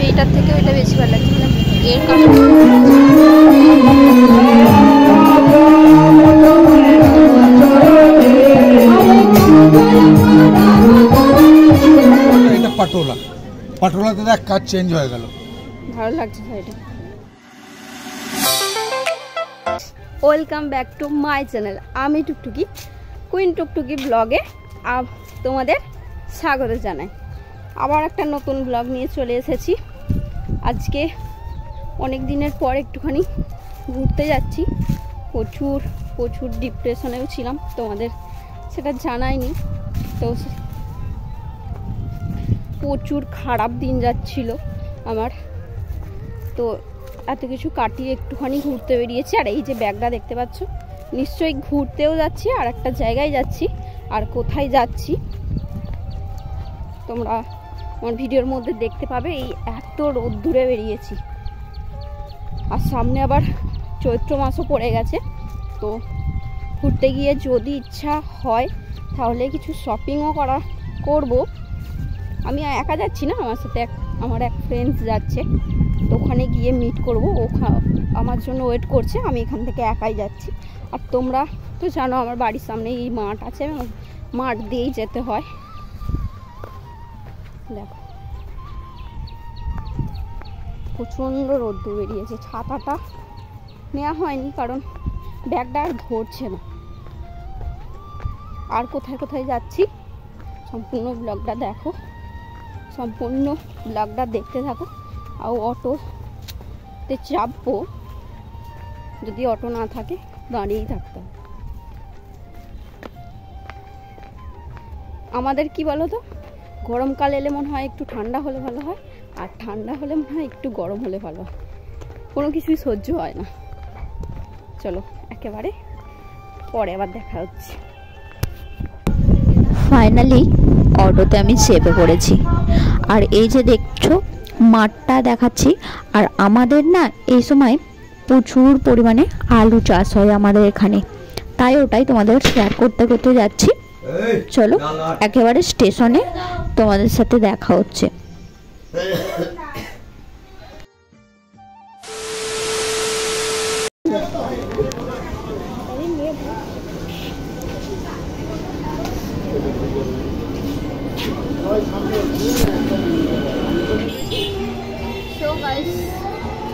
এইটার থেকে ওইটা বেশি ভালো লাগছে, মানে এর কারণে এটা পাটোলা, পাটোলাতে দেখ কাজ চেঞ্জ হয়ে গেল, ভালো লাগছে শাড়িটা। Welcome back to my channel, আমি টুকটুকি, কুইন টুকটুকি ব্লগে তোমাদের স্বাগত জানাই। আবার একটা নতুন ব্লগ নিয়ে চলে এসেছি। আজকে অনেক দিনের পর একটুখানি ঘুরতে যাচ্ছি। প্রচুর প্রচুর ডিপ্রেশনেও ছিলাম, তোমাদের সেটা জানাইনি। তো প্রচুর খারাপ দিন যাচ্ছিল আমার, তো এত কিছু কাটিয়ে একটুখানি ঘুরতে বেরিয়েছি। আর এই যে ব্যাগটা দেখতে পাচ্ছ, নিশ্চয়ই ঘুরতেও যাচ্ছি আর একটা জায়গায় যাচ্ছি। আর কোথায় যাচ্ছি তোমরা আমার ভিডিওর মধ্যে দেখতে পাবে। এই এত রোদ্দুরে বেরিয়েছি, আর সামনে আবার চৈত্র মাসও পড়ে গেছে। তো ঘুরতে গিয়ে যদি ইচ্ছা হয় তাহলে কিছু শপিংও করব। আমি একা যাচ্ছি না, আমার সাথে আমার এক ফ্রেন্ডস যাচ্ছে। তো ওখানে গিয়ে মিট করব, ও আমার জন্য ওয়েট করছে। আমি এখান থেকে একাই যাচ্ছি। আর তোমরা তো জানো আমার বাড়ির সামনে এই মাঠ আছে, মাঠ দিয়েই যেতে হয়। দেখো প্রচণ্ড রোদ্দুর বেরিয়েছে, ছাতাটা নেওয়া হয়নি কারণ ব্যাগটা আর ধরছে না। আর কোথায় কোথায় যাচ্ছি সম্পূর্ণ ব্লগটা দেখো, সম্পূর্ণ ব্লগটা দেখতে থাকো। আর অটোতে চাপবো, যদি অটো না থাকে দাঁড়িয়েই থাকতে হবে। আমাদের কি বলো তো, গরমকাল এলে মনে হয় একটু ঠান্ডা হলে ভালো হয়, আর ঠান্ডা হলে মনে হয় একটু গরম হলে ভালো হয়। কোনো কিছুই সহ্য হয় না। চলো একেবারে পরে আবার দেখা হচ্ছে। ফাইনালি অটোতে আমি চেপে পড়েছি। আর এই যে দেখছো মাঠটা দেখাচ্ছি, আর আমাদের না এই সময় প্রচুর পরিমাণে আলু চাষ হয় আমাদের এখানে, তাই ওটাই তোমাদের শেয়ার করতে করতে যাচ্ছি। চলো একেবারে স্টেশনে তোমাদের সাথে দেখা হচ্ছে।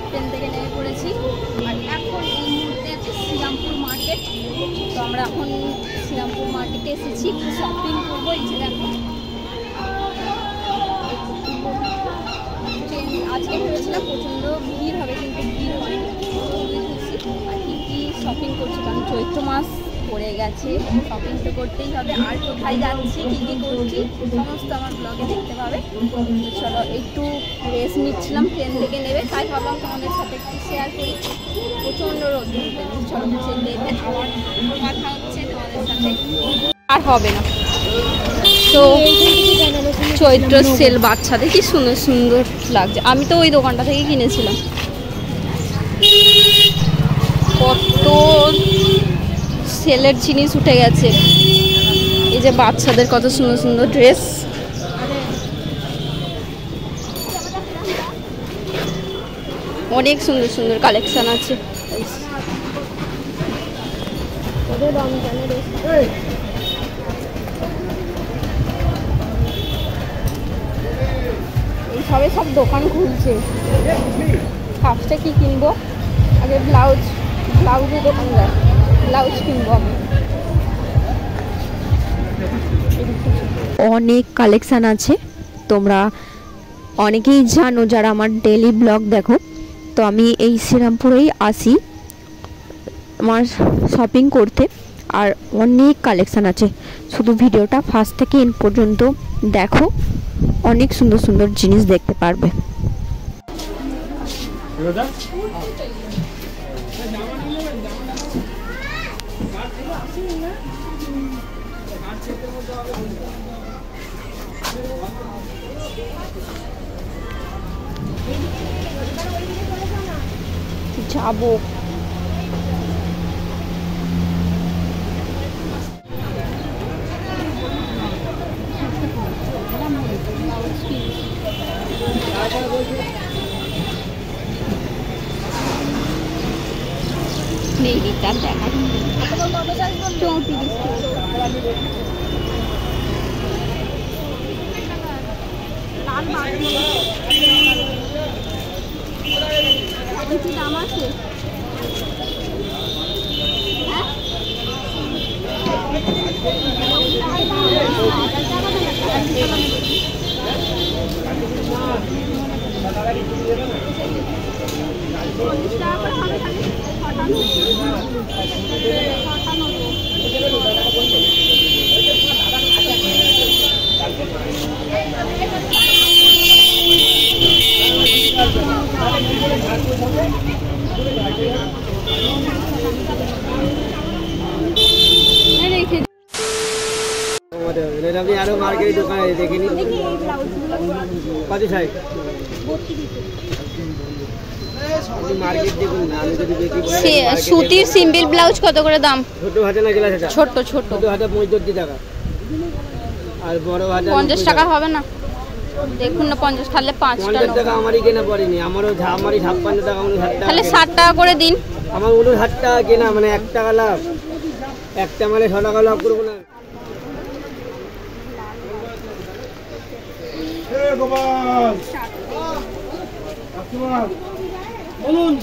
ট্রেন থেকে নেমে পড়েছি, আর এখন এই মুহূর্তে আছে শ্রীরামপুর মার্কেট। তো আমরা এখন শ্রীরামপুর মার্কেটে এসেছি, শপিং করবো। এই যে দেখো ট্রেন আজকে ভেবেছিলাম প্রচণ্ড ভিড় হবে, কিন্তু ভিড় হয়নি। আর কী কী শপিং করছি, কারণ চৈত্র মাস পড়ে গেছে, শপিং তো করতেই হবে। আর কোথায় যাচ্ছি, কী কী করছি সমস্ত আমার ব্লগে দেখতে পাবে। চলো একটু রেস্ট নিচ্ছিলাম ট্রেন থেকে নেবে, তাই ভাবলাম তোমাদের সাথে একটু শেয়ার করি। প্রচণ্ড রোদ, চলো যেতে আবার কথা হচ্ছে তোমাদের সাথে। আর হবে না। তো চৈত্র সেল বাচ্চাদের কি সুন্দর সুন্দর লাগছে। আমি তো ওই দোকানটা থেকে কিনেছিলাম। কত সেলের জিনিস উঠে গেছে। এই যে বাচ্চাদের কত সুন্দর সুন্দর ড্রেস, অনেক সুন্দর সুন্দর কালেকশন আছে। এই সবে সব দোকান খুলছে। ফার্স্টে কি কিনবো, আগে ব্লাউজের দোকান যায়, ব্লাউজ কিনবো আমি। অনেক কালেকশান আছে, তোমরা অনেকেই জানো যারা আমার ডেলি ব্লগ দেখো। তো আমি এই শ্রীরামপুরেই আসি আমার শপিং করতে, আর অনেক কালেকশান আছে। শুধু ভিডিওটা ফার্স্ট থেকে এন্ড পর্যন্ত দেখো, অনেক সুন্দর সুন্দর জিনিস দেখতে পারবে। যাবো। মেয়েটার দেখা 34 কিছু দাম আছে। আরো মার্কেটের দোকানে দেখিনি কত সাইজ মার্কেট দেখুন না, আমি যদি দেখি সুতির সিম্পল ব্লাউজ কত করে দাম? ছোট হাতে না গেলা সেটা ছোট ছোট হাতে 65 টাকা আর বড় হাতে 50 টাকা হবে না? দেখুন না 50 তাহলে 5 টাকা আমারই কেনা পড়েনি, আমারই 56 টাকা 59 টাকা, তাহলে 60 টাকা করে দিন। আমার 59 টাকা কেনা, মানে 1 টাকা লাভ, একটা মানে 6 টাকা লাভ করবো না। বলুন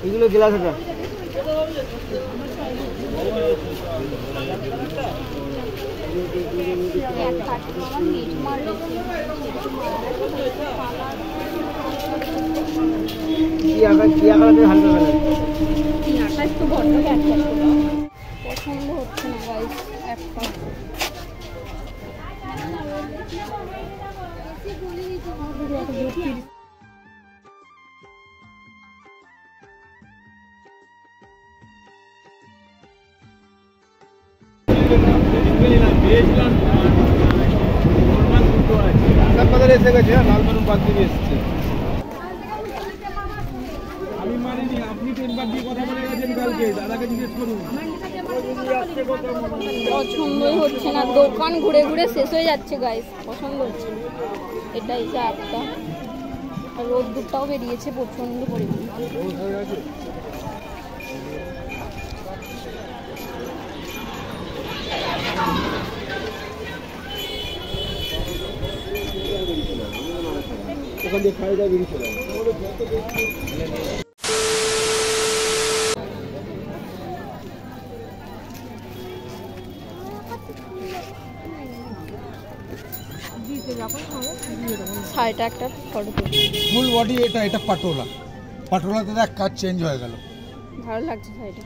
এগুলো গ্লাস ওটা পছন্দ হচ্ছে না গাইস একটা। এসে গেছে, লালবানু বাদ দিয়ে এসছে। আমি মারিনি, আপনি তিনবার দিয়ে কথা বলে গেছেন কালকে, দাদাকে জিজ্ঞেস করুন। পছন্দই হচ্ছে না, দোকান ঘুরে ঘুরে শেষ হয়ে যাচ্ছে গাইস, পছন্দ হচ্ছে না। এটাই যা একটা, আর রোদ্দুরটাও বেরিয়েছে প্রচন্ড পরিমাণে। ওখান দিয়ে খাওয়া বেরিয়েছিল। শাড়িটা একটা ফটো ফুল বডি এটা পাটোলা, পাটোলাতে দেখ কাজ চেঞ্জ হয়ে গেল। ভালো লাগছে শাড়িটা,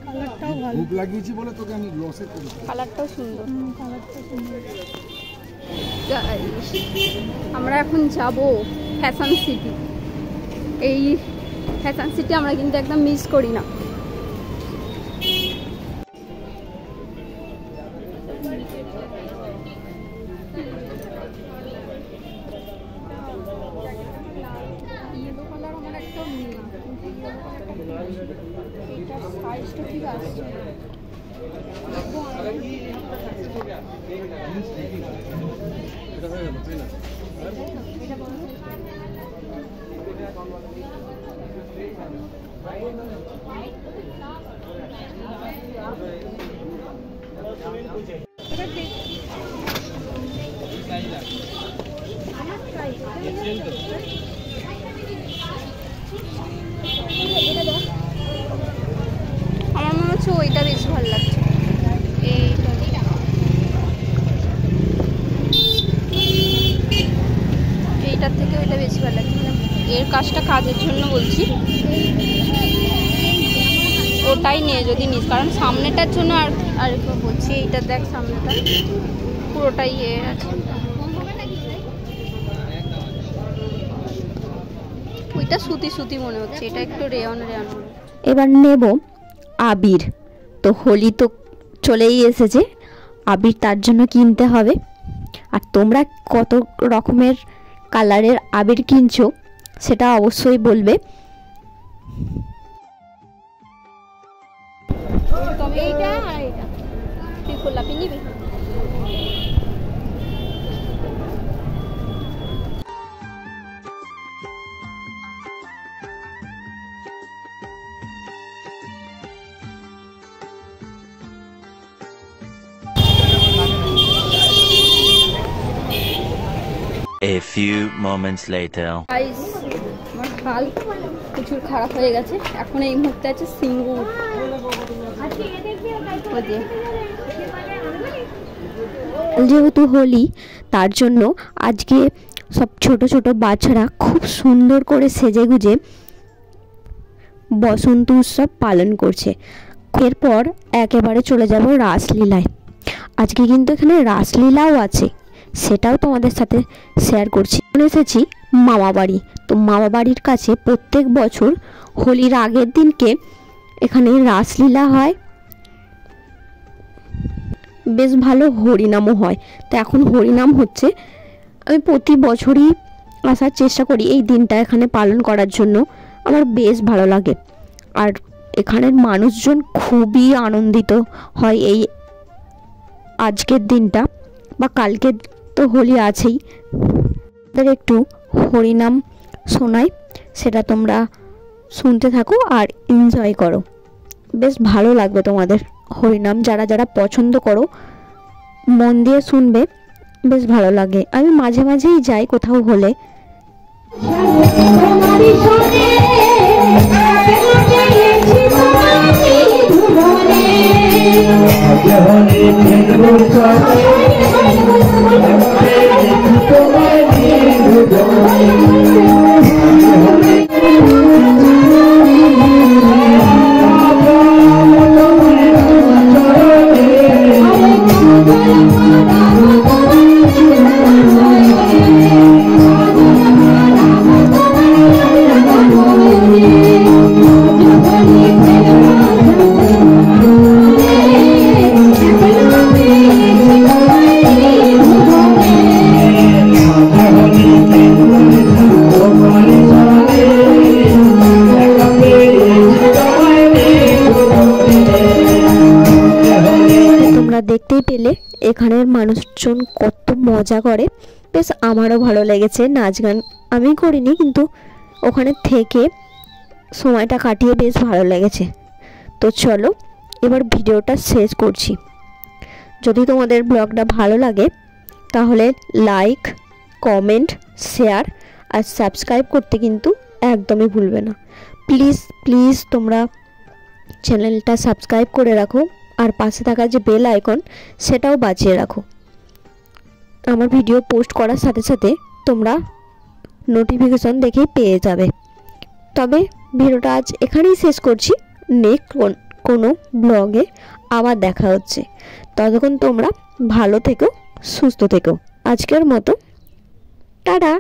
কালারটাও ভালো। বুক লাগিয়েছি বলে তোকে আমি লসে করি। কালারটাও সুন্দর, আমরা এখন যাব ফ্যাশন সিটি। এই ফ্যাশন সিটি আমরা কিন্তু একদম মিস করি না। সাইজটা ঠিক আছে। আমার মনে হচ্ছে ওইটা বেশি ভালো লাগছে। এইটার থেকে ওইটা বেশি ভালো লাগছে, মানে এর কাজটা কাজের জন্য বলছি, ওটাই নিয়ে যদি নিস, কারণ সামনেটার জন্য আর বলছি এইটা দেখ, সামনেটা পুরোটাই ইয়ে আছে। ওইটা সুতি সুতি মনে হচ্ছে, এটা একটু রেয়ন রেয়ন। এবার নেব আবির। তো হোলি তো চলেই এসেছে, আবির তার জন্য কিনতে হবে। আর তোমরা কত রকমের কালারের আবির কিনছো সেটা অবশ্যই বলবে। এইটা আর এটা তুই গোলাপি নিবি? A few moments later. Guys, আমার হাল প্রচুর খারাপ হয়ে গেছে। এখন এই মুহূর্তে আছে সিঙ্গুর। যেহেতু হোলি তার জন্য আজকে সব ছোট ছোট বাচ্চারা খুব সুন্দর করে সেজেগুজে বসন্ত উৎসব পালন করছে। এরপর একেবারে চলে যাব রাসলীলায়। আজকে কিন্তু এখানে রাসলীলাও আছে, সেটাও তোমাদের সাথে শেয়ার করছি। এসেছি মামা বাড়ি। তো মামা বাড়ির কাছে প্রত্যেক বছর হোলির আগের দিনকে এখানে রাসলীলা হয়, বেশ ভালো হরিনামও হয়। তো এখন হরিনাম হচ্ছে। আমি প্রতি বছরই আসার চেষ্টা করি এই দিনটা এখানে পালন করার জন্য, আমার বেশ ভালো লাগে। আর এখানের মানুষজন খুবই আনন্দিত হয় এই আজকের দিনটা, বা কালকে তো হোলি আছেই। তাদের একটু হরিনাম শোনাই, সেটা তোমরা শুনতে থাকো আর এনজয় করো, বেশ ভালো লাগবে তোমাদের। হরিনাম যারা যারা পছন্দ করো মন দিয়ে শুনবে, বেশ ভালো লাগে। আমি মাঝে মাঝেই যাই কোথাও হলে। দেখতেই পেলে এখানের মানুষজন কত মজা করে, বেশ আমারও ভালো লেগেছে। নাচ গান আমি করিনি, কিন্তু ওখানে থেকে সময়টা কাটিয়ে বেশ ভালো লেগেছে। তো চলো এবার ভিডিওটা শেষ করছি। যদি তোমাদের ব্লগটা ভালো লাগে তাহলে লাইক, কমেন্ট, শেয়ার আর সাবস্ক্রাইব করতে কিন্তু একদমই ভুলবে না। প্লিজ প্লিজ তোমরা চ্যানেলটা সাবস্ক্রাইব করে রাখো, আর পাশে থাকা যে বেল আইকন সেটাও বাজিয়ে রাখো। আমার ভিডিও পোস্ট করার সাথে সাথে তোমরা নোটিফিকেশন দেখেই পেয়ে যাবে। তবে ভিডিওটা আজ এখানেই শেষ করছি। নেক্সট কোনো ব্লগে আবার দেখা হচ্ছে। ততক্ষণ তোমরা ভালো থেকো, সুস্থ থেকো। আজকের মতো টাটা।